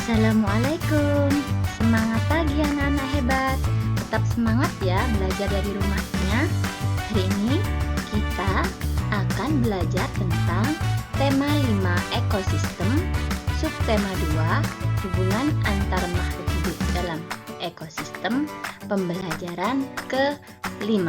Assalamualaikum. Semangat pagi anak-anak hebat. Tetap semangat ya belajar dari rumahnya. Hari ini kita akan belajar tentang tema 5 ekosistem, subtema 2 hubungan antar makhluk hidup dalam ekosistem, pembelajaran ke-5.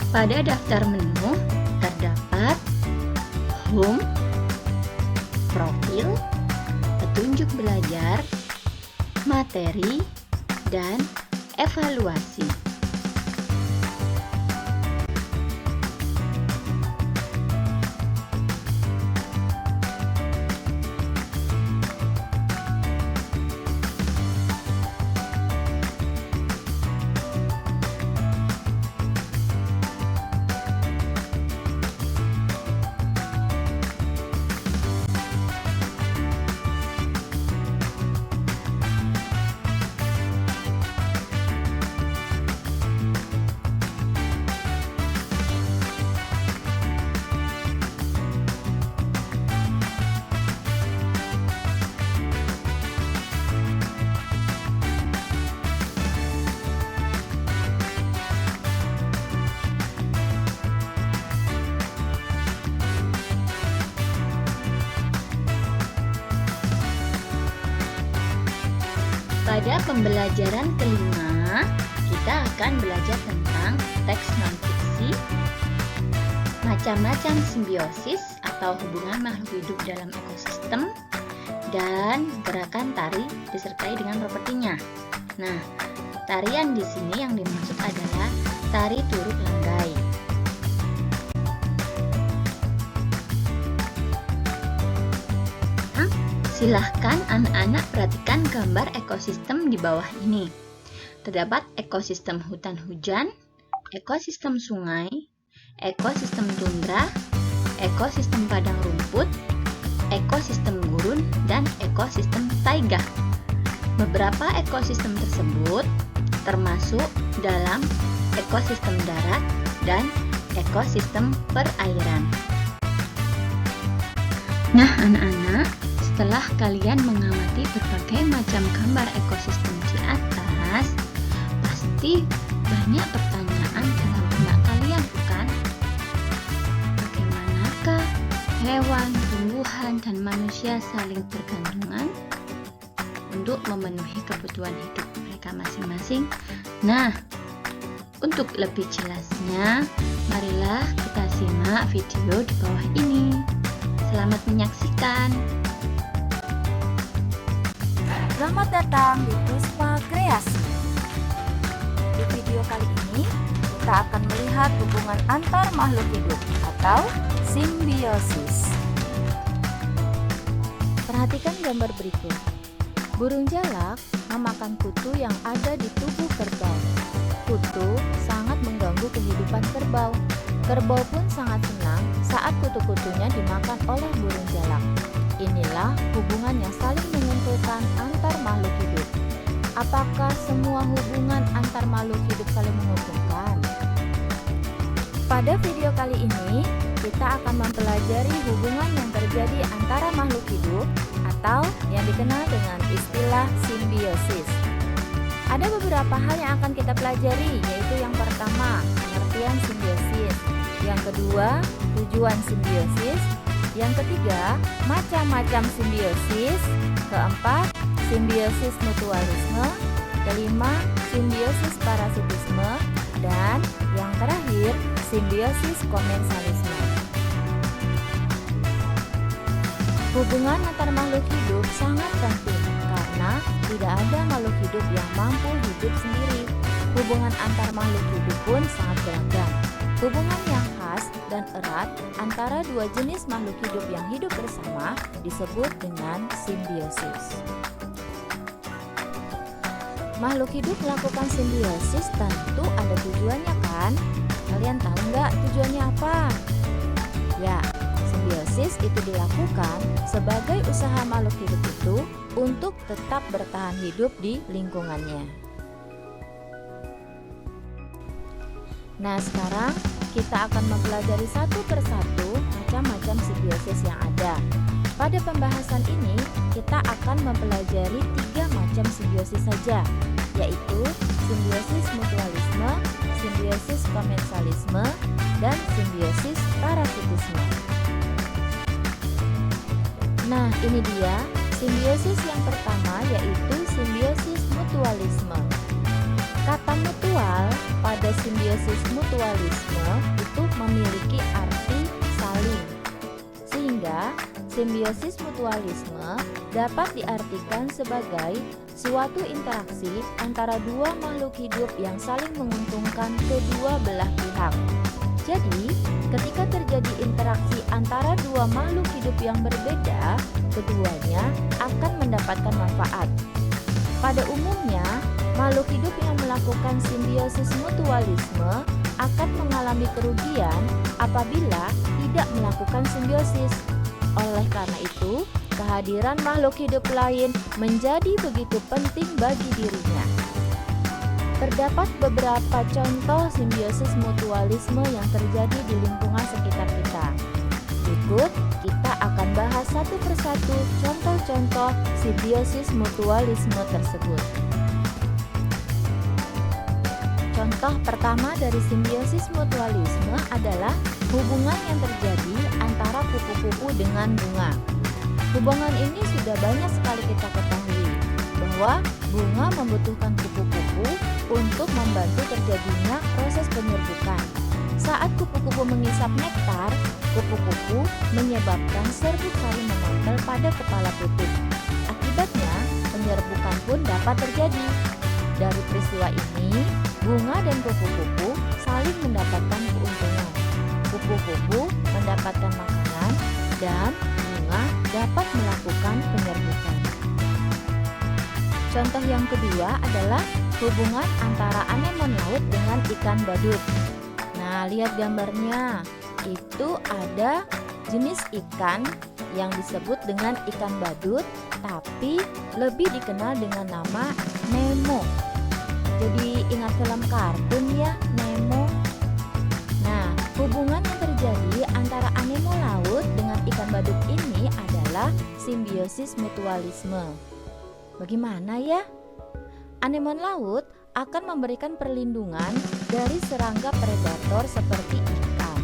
Pada daftar menu terdapat home, profil, petunjuk belajar, materi, dan evaluasi. Pada pembelajaran kelima, kita akan belajar tentang teks non-fiksi, macam-macam simbiosis atau hubungan makhluk hidup dalam ekosistem, dan gerakan tari disertai dengan propertinya. Nah, tarian di sini yang dimaksud adalah tari turut langgai. Silahkan anak-anak perhatikan gambar ekosistem di bawah ini. Terdapat ekosistem hutan hujan, ekosistem sungai, ekosistem tundra, ekosistem padang rumput, ekosistem gurun, dan ekosistem taiga. Beberapa ekosistem tersebut termasuk dalam ekosistem darat dan ekosistem perairan. Nah, anak-anak, setelah kalian mengamati berbagai macam gambar ekosistem di atas, pasti banyak pertanyaan dalam benak kalian, bukan? Bagaimanakah hewan, tumbuhan, dan manusia saling bergantungan untuk memenuhi kebutuhan hidup mereka masing-masing? Nah, untuk lebih jelasnya, marilah kita simak video di bawah ini. Selamat menyaksikan. Selamat datang di Puspa Kreasi. Di video kali ini, kita akan melihat hubungan antar makhluk hidup atau simbiosis. Perhatikan gambar berikut. Burung jalak memakan kutu yang ada di tubuh kerbau. Kutu sangat mengganggu kehidupan kerbau. Kerbau pun sangat senang saat kutu-kutunya dimakan oleh burung jalak. Inilah hubungan yang saling menguntungkan antar makhluk hidup. Apakah semua hubungan antar makhluk hidup saling menguntungkan? Pada video kali ini, kita akan mempelajari hubungan yang terjadi antara makhluk hidup atau yang dikenal dengan istilah simbiosis. Ada beberapa hal yang akan kita pelajari, yaitu yang pertama, pengertian simbiosis. Yang kedua, tujuan simbiosis. Yang ketiga, macam-macam simbiosis. Keempat, simbiosis mutualisme. Kelima, simbiosis parasitisme. Dan yang terakhir, simbiosis komensalisme. Hubungan antar makhluk hidup sangat penting karena tidak ada makhluk hidup yang mampu hidup sendiri. Hubungan antar makhluk hidup pun sangat beragam. Hubungan yang khas dan erat antara dua jenis makhluk hidup yang hidup bersama disebut dengan simbiosis. Makhluk hidup melakukan simbiosis tentu ada tujuannya kan? Kalian tahu nggak tujuannya apa? Ya, simbiosis Simbiosis itu dilakukan sebagai usaha makhluk hidup itu untuk tetap bertahan hidup di lingkungannya. Nah, sekarang kita akan mempelajari satu persatu macam-macam simbiosis yang ada. Pada pembahasan ini, kita akan mempelajari 3 macam simbiosis saja, yaitu simbiosis mutualisme, simbiosis komensalisme, dan simbiosis parasitisme. Nah, ini dia simbiosis yang pertama, yaitu simbiosis mutualisme. Kata mutual pada simbiosis mutualisme itu memiliki arti saling, sehingga simbiosis mutualisme dapat diartikan sebagai suatu interaksi antara dua makhluk hidup yang saling menguntungkan kedua belah pihak. Jadi, ketika terjadi interaksi antara dua makhluk hidup yang berbeda, keduanya akan mendapatkan manfaat. Pada umumnya, makhluk hidup yang melakukan simbiosis mutualisme akan mengalami kerugian apabila tidak melakukan simbiosis. Oleh karena itu, kehadiran makhluk hidup lain menjadi begitu penting bagi dirinya. Terdapat beberapa contoh simbiosis mutualisme yang terjadi di lingkungan sekitar kita. Berikut kita akan bahas satu persatu contoh-contoh simbiosis mutualisme tersebut. Contoh pertama dari simbiosis mutualisme adalah hubungan yang terjadi antara kupu-kupu dengan bunga. Hubungan ini sudah banyak sekali kita ketahui bahwa bunga membutuhkan kupu-kupu untuk membantu terjadinya proses penyerbukan. Saat kupu-kupu mengisap nektar, kupu-kupu menyebabkan serbuk saling menempel pada kepala putih. Akibatnya, penyerbukan pun dapat terjadi. Dari peristiwa ini, bunga dan kupu-kupu saling mendapatkan keuntungan. Kupu-kupu mendapatkan makanan dan bunga dapat melakukan penyerbukan. Contoh yang kedua adalah hubungan antara anemon laut dengan ikan badut. Nah, lihat gambarnya. Itu ada jenis ikan yang disebut dengan ikan badut, tapi lebih dikenal dengan nama Nemo. Jadi ingat film kartun ya, Nemo. Nah, hubungan yang terjadi antara anemon laut dengan ikan badut ini adalah simbiosis mutualisme. Bagaimana ya? Anemon laut akan memberikan perlindungan dari serangga predator seperti ikan.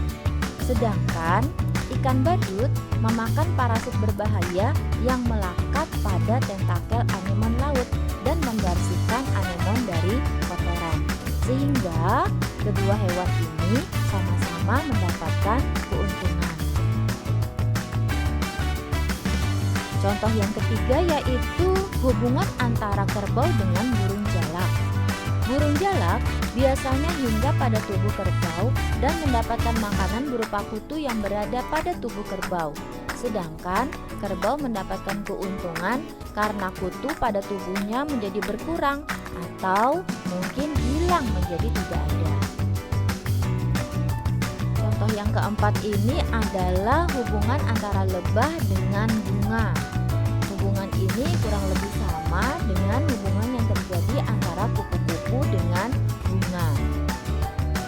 Sedangkan ikan badut memakan parasit berbahaya yang melekat pada tentakel anemon laut dan membersihkan anemon dari kotoran. Sehingga kedua hewan ini sama-sama mendapatkan keuntungan. Contoh yang ketiga yaitu hubungan antara kerbau dengan burung jalak. Burung jalak biasanya hinggap pada tubuh kerbau dan mendapatkan makanan berupa kutu yang berada pada tubuh kerbau. Sedangkan kerbau mendapatkan keuntungan karena kutu pada tubuhnya menjadi berkurang atau mungkin hilang menjadi tidak ada. Contoh yang keempat ini adalah hubungan antara lebah dengan bunga. Hubungan ini kurang lebih sama dengan hubungan yang terjadi antara kupu-kupu dengan bunga.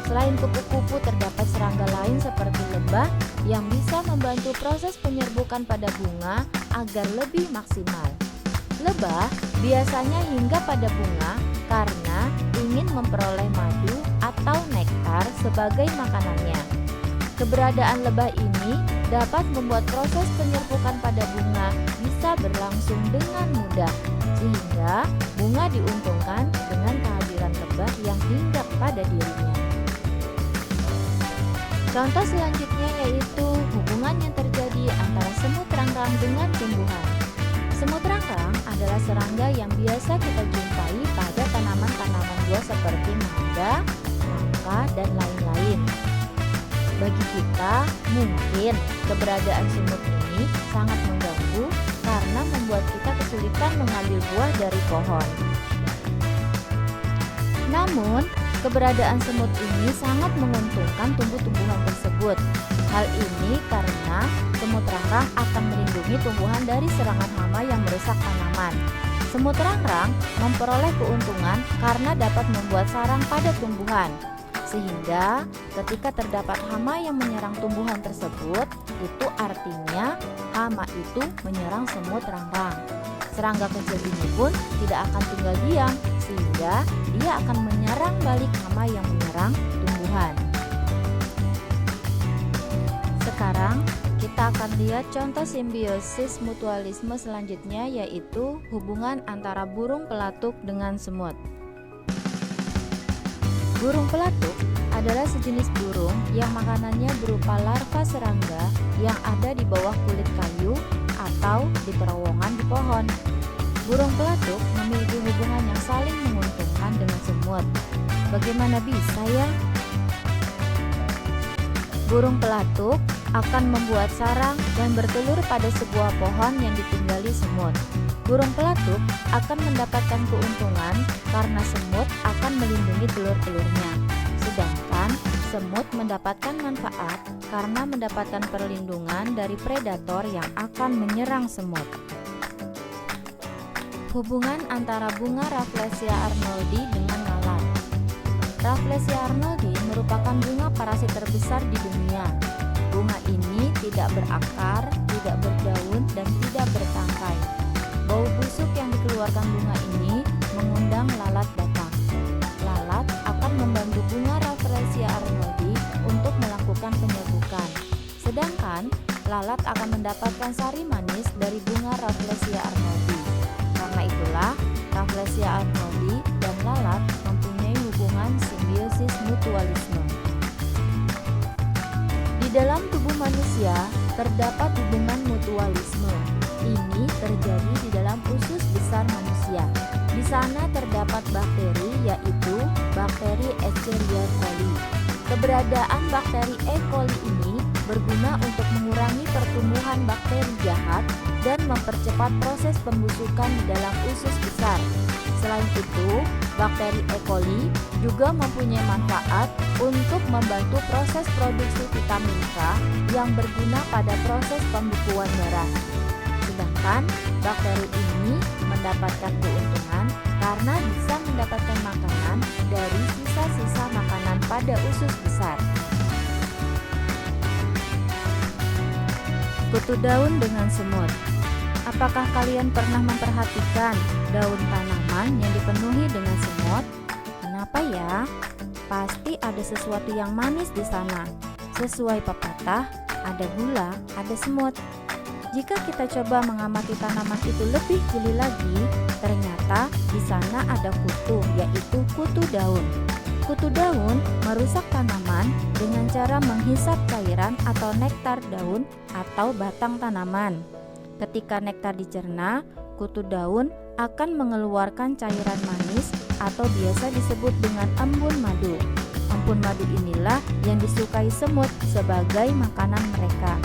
Selain kupu-kupu, terdapat serangga lain seperti lebah yang bisa membantu proses penyerbukan pada bunga agar lebih maksimal. Lebah biasanya hinggap pada bunga karena ingin memperoleh madu atau nektar sebagai makanannya. Keberadaan lebah ini dapat membuat proses penyerbukan pada bunga bisa berlangsung dengan mudah, sehingga bunga diuntungkan dengan kehadiran lebah yang hinggap pada dirinya. Contoh selanjutnya yaitu hubungan yang terjadi antara semut rangrang dengan tumbuhan. Semut rangrang adalah serangga yang biasa kita jumpai pada tanaman-tanaman buah seperti mangga, nangka, dan lain-lain. Bagi kita, mungkin keberadaan semut ini sangat mengganggu karena membuat kita kesulitan mengambil buah dari pohon. Namun, keberadaan semut ini sangat menguntungkan tumbuh-tumbuhan tersebut. Hal ini karena semut rangrang akan melindungi tumbuhan dari serangan hama yang merusak tanaman. Semut rangrang memperoleh keuntungan karena dapat membuat sarang pada tumbuhan. Sehingga ketika terdapat hama yang menyerang tumbuhan tersebut, itu artinya hama itu menyerang semut rangrang. Serangga kecil ini pun tidak akan tinggal diam, sehingga dia akan menyerang balik hama yang menyerang tumbuhan. Sekarang kita akan lihat contoh simbiosis mutualisme selanjutnya, yaitu hubungan antara burung pelatuk dengan semut. Burung pelatuk adalah sejenis burung yang makanannya berupa larva serangga yang ada di bawah kulit kayu atau di terowongan di pohon. Burung pelatuk memiliki hubungan yang saling menguntungkan dengan semut. Bagaimana bisa ya? Burung pelatuk akan membuat sarang dan bertelur pada sebuah pohon yang ditinggali semut. Burung pelatuk akan mendapatkan keuntungan karena semut akan melindungi telur-telurnya. Sedangkan semut mendapatkan manfaat karena mendapatkan perlindungan dari predator yang akan menyerang semut. Hubungan antara bunga Rafflesia arnoldi dengan lalat. Rafflesia arnoldi merupakan bunga parasit terbesar di dunia. Bunga ini tidak berakar, tidak berdaun, dan tidak bertangkai. Bau busuk yang dikeluarkan bunga ini mengundang lalat datang. Lalat akan membantu bunga Rafflesia arnoldi untuk melakukan penyerbukan. Sedangkan lalat akan mendapatkan sari manis dari bunga Rafflesia arnoldi. Karena itulah Rafflesia arnoldi dan lalat mempunyai hubungan simbiosis mutualisme. Di dalam tubuh manusia terdapat hubungan mutualisme. Ini terjadi di dalam usus besar manusia. Di sana terdapat bakteri, yaitu bakteri Escherichia coli. Keberadaan bakteri E. coli ini berguna untuk mengurangi pertumbuhan bakteri jahat dan mempercepat proses pembusukan di dalam usus besar. Selain itu, bakteri E. coli juga mempunyai manfaat untuk membantu proses produksi vitamin K yang berguna pada proses pembukuan darah. Sedangkan bakteri ini mendapatkan keuntungan karena bisa mendapatkan makanan dari sisa-sisa makanan pada usus besar. Kutu daun dengan semut. Apakah kalian pernah memperhatikan daun tanaman yang dipenuhi dengan semut? Kenapa ya? Pasti ada sesuatu yang manis di sana. Sesuai pepatah, ada gula, ada semut. Jika kita coba mengamati tanaman itu lebih jeli lagi, ternyata di sana ada kutu, yaitu kutu daun. Kutu daun merusak tanaman dengan cara menghisap cairan atau nektar daun atau batang tanaman. Ketika nektar dicerna, kutu daun akan mengeluarkan cairan manis atau biasa disebut dengan embun madu. Embun madu inilah yang disukai semut sebagai makanan mereka.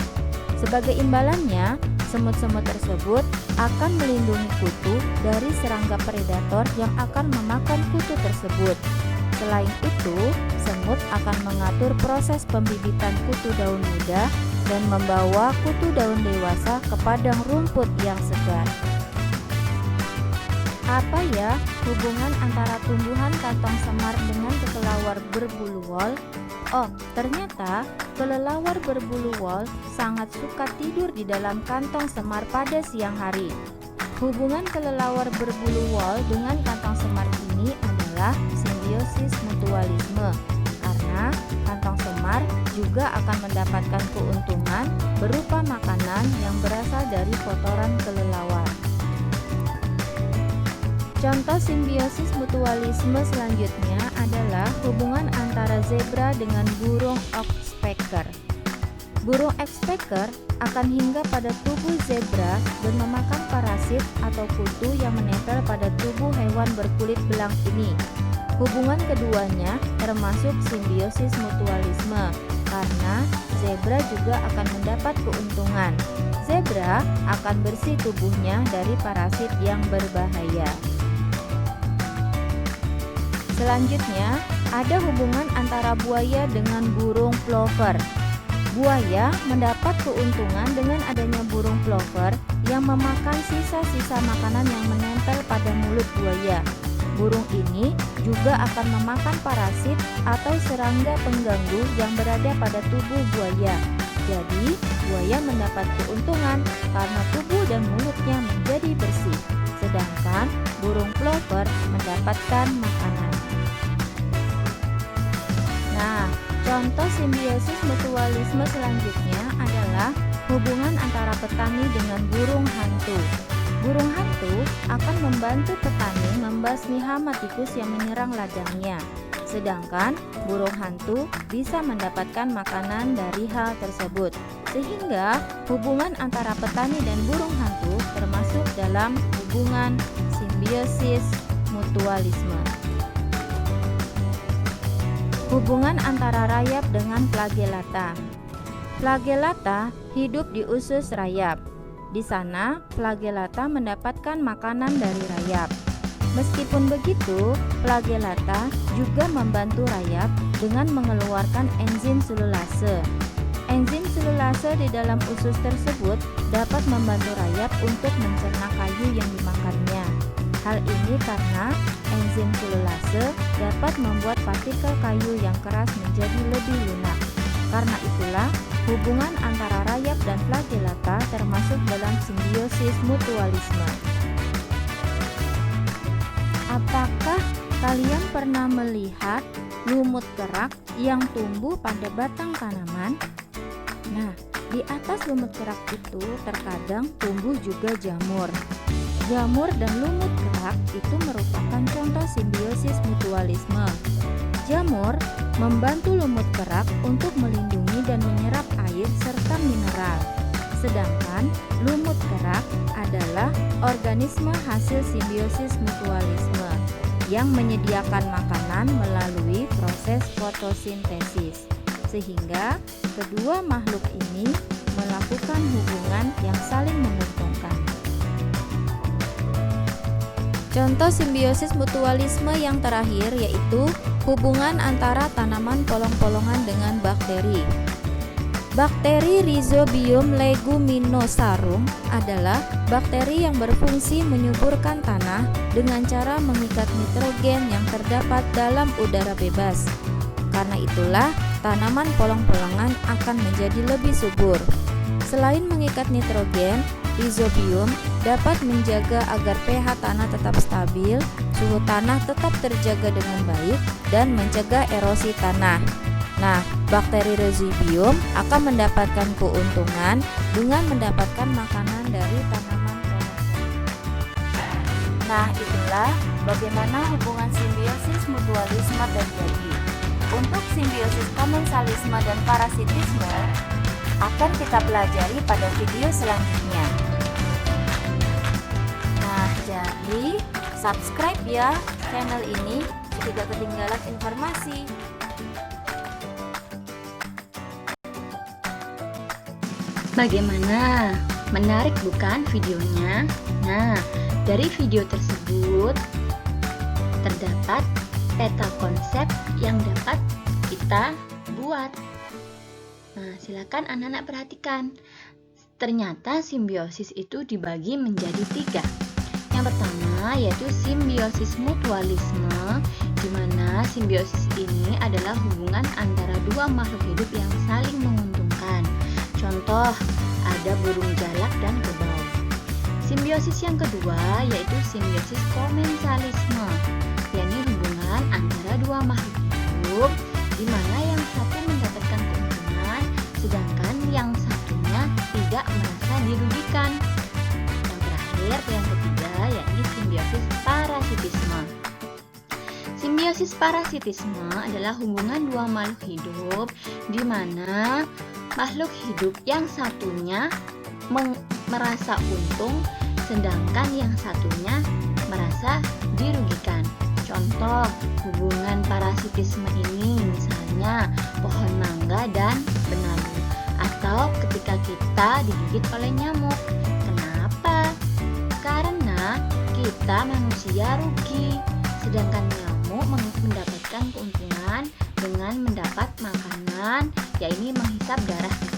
Sebagai imbalannya, semut-semut tersebut akan melindungi kutu dari serangga predator yang akan memakan kutu tersebut. Selain itu, semut akan mengatur proses pembibitan kutu daun muda dan membawa kutu daun dewasa ke padang rumput yang segar. Apa ya hubungan antara tumbuhan kantong semar dengan kelelawar berbulu wol? Oh, ternyata kelelawar berbulu wol sangat suka tidur di dalam kantong semar pada siang hari. Hubungan kelelawar berbulu wol dengan kantong semar ini adalah simbiosis mutualisme, karena kantong semar juga akan mendapatkan keuntungan berupa makanan yang berasal dari kotoran kelelawar. Contoh simbiosis mutualisme selanjutnya adalah hubungan antara zebra dengan burung oxpecker. Burung oxpecker akan hinggap pada tubuh zebra dan memakan parasit atau kutu yang menempel pada tubuh hewan berkulit belang ini. Hubungan keduanya termasuk simbiosis mutualisme, karena zebra juga akan mendapat keuntungan. Zebra akan bersih tubuhnya dari parasit yang berbahaya. Selanjutnya, ada hubungan antara buaya dengan burung plover. Buaya mendapat keuntungan dengan adanya burung plover yang memakan sisa-sisa makanan yang menempel pada mulut buaya. Burung ini juga akan memakan parasit atau serangga pengganggu yang berada pada tubuh buaya. Jadi, buaya mendapat keuntungan karena tubuh dan mulutnya menjadi bersih, sedangkan burung plover mendapatkan makanan. Nah, contoh simbiosis mutualisme selanjutnya adalah hubungan antara petani dengan burung hantu. Burung hantu akan membantu petani membasmi hama tikus yang menyerang ladangnya. Sedangkan burung hantu bisa mendapatkan makanan dari hal tersebut. Sehingga hubungan antara petani dan burung hantu termasuk dalam hubungan simbiosis mutualisme. Hubungan antara rayap dengan flagellata. Flagellata hidup di usus rayap. Di sana, flagellata mendapatkan makanan dari rayap. Meskipun begitu, flagellata juga membantu rayap dengan mengeluarkan enzim selulase. Enzim selulase di dalam usus tersebut dapat membantu rayap untuk mencerna kayu yang dimakannya. Hal ini karena enzim selulase dapat membuat partikel kayu yang keras menjadi lebih lunak. Karena itulah, hubungan antara rayap dan flagellata termasuk dalam simbiosis mutualisme. Apakah kalian pernah melihat lumut kerak yang tumbuh pada batang tanaman? Nah, di atas lumut kerak itu terkadang tumbuh juga jamur. Jamur dan lumut kerak itu merupakan contoh simbiosis mutualisme. Jamur membantu lumut kerak untuk melindungi dan menyerap air serta mineral. Sedangkan lumut kerak adalah organisme hasil simbiosis mutualisme yang menyediakan makanan melalui proses fotosintesis. Sehingga kedua makhluk ini melakukan hubungan yang saling menguntungkan. Contoh simbiosis mutualisme yang terakhir yaitu hubungan antara tanaman polong-polongan dengan bakteri. Bakteri Rhizobium leguminosarum adalah bakteri yang berfungsi menyuburkan tanah dengan cara mengikat nitrogen yang terdapat dalam udara bebas. Karena itulah, tanaman polong-polongan akan menjadi lebih subur. Selain mengikat nitrogen, Rhizobium dapat menjaga agar pH tanah tetap stabil, suhu tanah tetap terjaga dengan baik, dan mencegah erosi tanah. Nah, bakteri Rhizobium akan mendapatkan keuntungan dengan mendapatkan makanan dari tanaman polong-polongan. Nah, itulah bagaimana hubungan simbiosis mutualisme terjadi. Untuk simbiosis komensalisme dan parasitisme akan kita pelajari pada video selanjutnya. Nah, jadi subscribe ya channel ini tidak ketinggalan informasi. Bagaimana? Menarik bukan videonya? Nah, dari video tersebut terdapat peta konsep yang dapat kita buat. Nah, silakan anak-anak perhatikan. Ternyata simbiosis itu dibagi menjadi 3. Yang pertama yaitu simbiosis mutualisme, di mana simbiosis ini adalah hubungan antara dua makhluk hidup yang saling menguntungkan. Contoh, ada burung jalak dan kerbau. Simbiosis yang kedua yaitu simbiosis komensalisme, yakni hubungan antara dua makhluk hidup di mana yang satu mendapatkan keuntungan sedangkan yang satunya tidak merasa dirugikan. Yang terakhir, yang ketiga yakni simbiosis parasitisme. Simbiosis parasitisme adalah hubungan dua makhluk hidup di mana makhluk hidup yang satunya merasa untung sedangkan yang satunya merasa dirugikan. Contoh hubungan parasitisme ini misalnya pohon mangga dan benalu, atau ketika kita digigit oleh nyamuk. Kenapa? Karena kita manusia rugi, sedangkan nyamuk mendapatkan keuntungan dengan mendapat makanan, yaitu menghisap darah kita.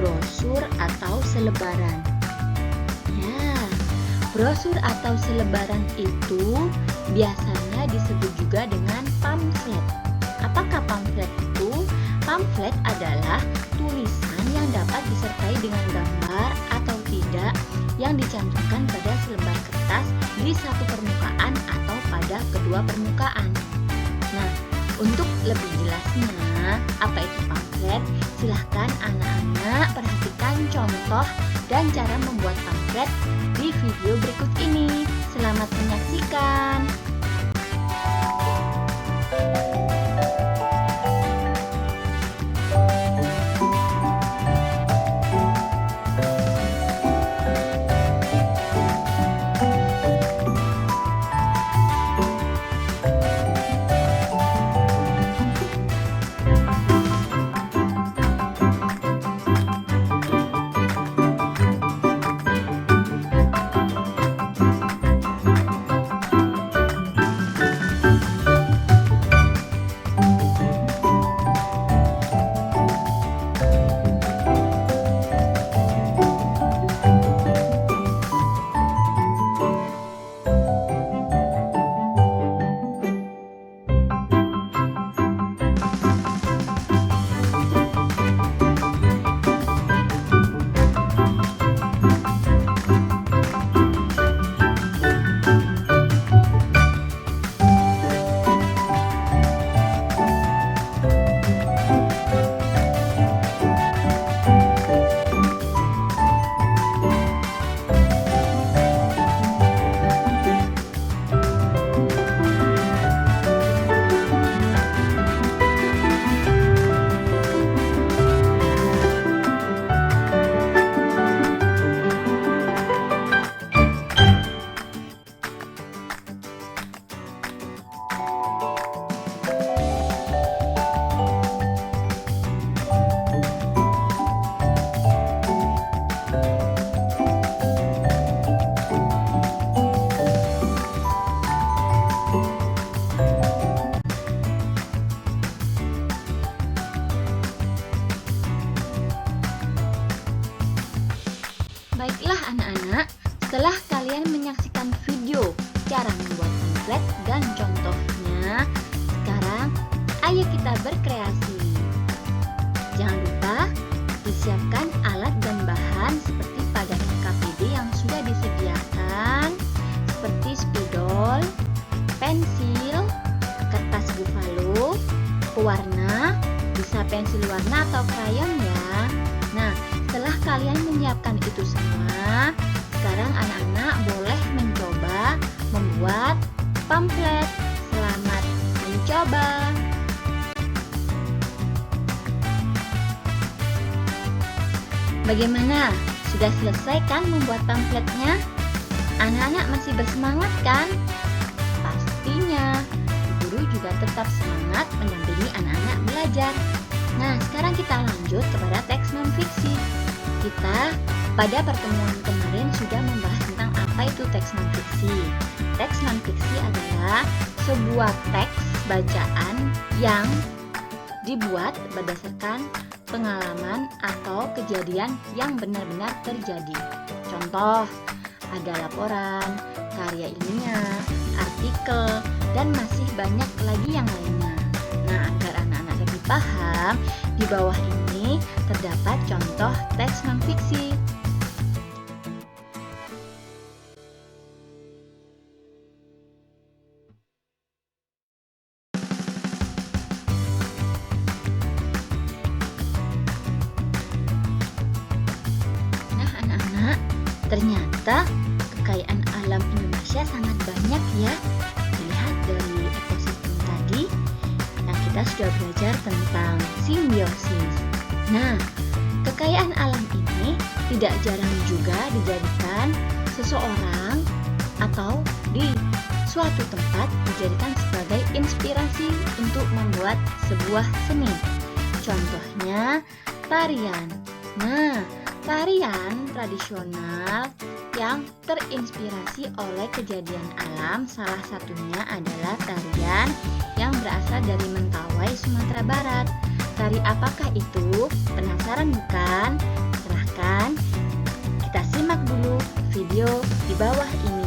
brosur atau selebaran. Ya, brosur atau selebaran itu biasanya disebut juga dengan pamflet. Apakah pamflet itu? Pamflet adalah tulisan yang dapat disertai dengan gambar atau tidak yang dicantumkan pada selembar kertas di satu permukaan atau pada kedua permukaan. Nah, untuk lebih jelasnya apa itu pamflet, silahkan anak-anak perhatikan contoh dan cara membuat pamflet di video berikut ini. Selamat menyaksikan. Baiklah anak-anak, setelah kalian menyaksikan video cara membuat pamflet dan contohnya, sekarang ayo kita berkreasi. Jangan lupa disiapkan alat dan bahan seperti pada LKPD yang sudah disediakan, seperti spidol, pensil, kertas buffalo, pewarna, bisa pensil warna atau krayon ya. Nah, setelah kalian menyiapkan itu semua, sekarang anak-anak boleh mencoba membuat pamflet. Selamat mencoba. Bagaimana? Sudah selesai kan membuat pamfletnya? Anak-anak masih bersemangat kan? Pastinya, guru juga tetap semangat mendampingi anak-anak belajar. Nah, sekarang kita lanjut kepada teks non-fiksi. Kita pada pertemuan kemarin sudah membahas tentang apa itu teks non-fiksi. Teks non-fiksi adalah sebuah teks bacaan yang dibuat berdasarkan pengalaman atau kejadian yang benar-benar terjadi. Contoh, ada laporan, karya ilmiah, artikel, dan masih banyak lagi yang lainnya. Nah, agar anak-anak lebih paham, di bawah ini terdapat contoh teks non-fiksi. Nah, anak-anak, ternyata kekayaan alam Indonesia sangat banyak ya. Dilihat dari ekosistem tadi, kita sudah belajar tentang simbiosis. Nah, kekayaan alam ini tidak jarang juga dijadikan seseorang atau di suatu tempat dijadikan sebagai inspirasi untuk membuat sebuah seni. Contohnya, tarian. Nah, tarian tradisional yang terinspirasi oleh kejadian alam, salah satunya adalah tarian yang berasal dari Mentawai, Sumatera Barat. Tari apakah itu? Penasaran bukan? mendengarkan, kita simak dulu video di bawah ini.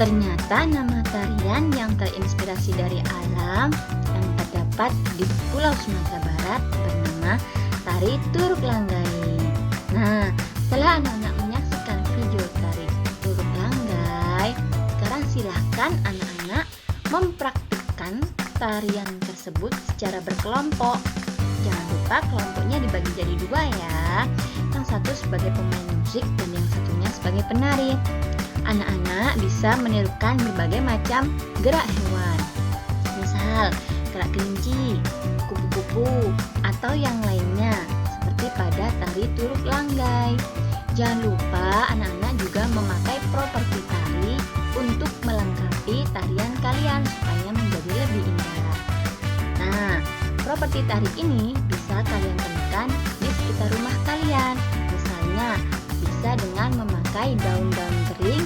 Ternyata nama tarian yang terinspirasi dari alam yang terdapat di Pulau Sumatera Barat bernama Tari Turuk Langgai. Nah, setelah anak-anak menyaksikan video tari Turuk Langgai, sekarang silahkan anak-anak mempraktikkan tarian tersebut secara berkelompok. Jangan lupa kelompoknya dibagi jadi dua ya. Yang satu sebagai pemain musik dan yang satunya sebagai penari. Anak-anak bisa menirukan berbagai macam gerak hewan, misal gerak kelinci, kupu-kupu, atau yang lainnya seperti pada tari Turuk Langgai. Jangan lupa anak-anak juga memakai properti tari untuk melengkapi tarian kalian supaya menjadi lebih indah. Nah, properti tari ini bisa kalian temukan di sekitar rumah kalian. Misalnya bisa dengan memakai daun-daun kering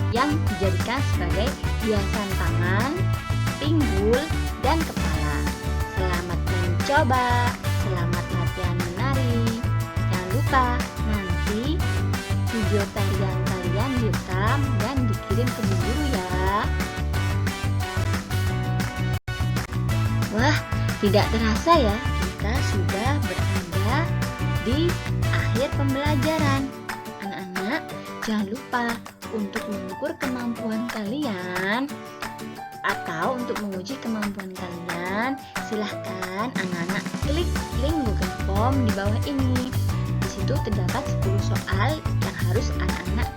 yang dijadikan sebagai hiasan tangan, pinggul, dan kepala. Selamat mencoba, selamat latihan menari. Jangan lupa nanti video tarian kalian direkam dan dikirim ke Bu Guru ya. Wah, tidak terasa ya, kita sudah berada di akhir pembelajaran. Anak-anak, jangan lupa untuk mengukur kemampuan kalian atau untuk menguji kemampuan kalian, silahkan anak-anak klik link Google Form di bawah ini. Di situ terdapat 10 soal yang harus anak-anak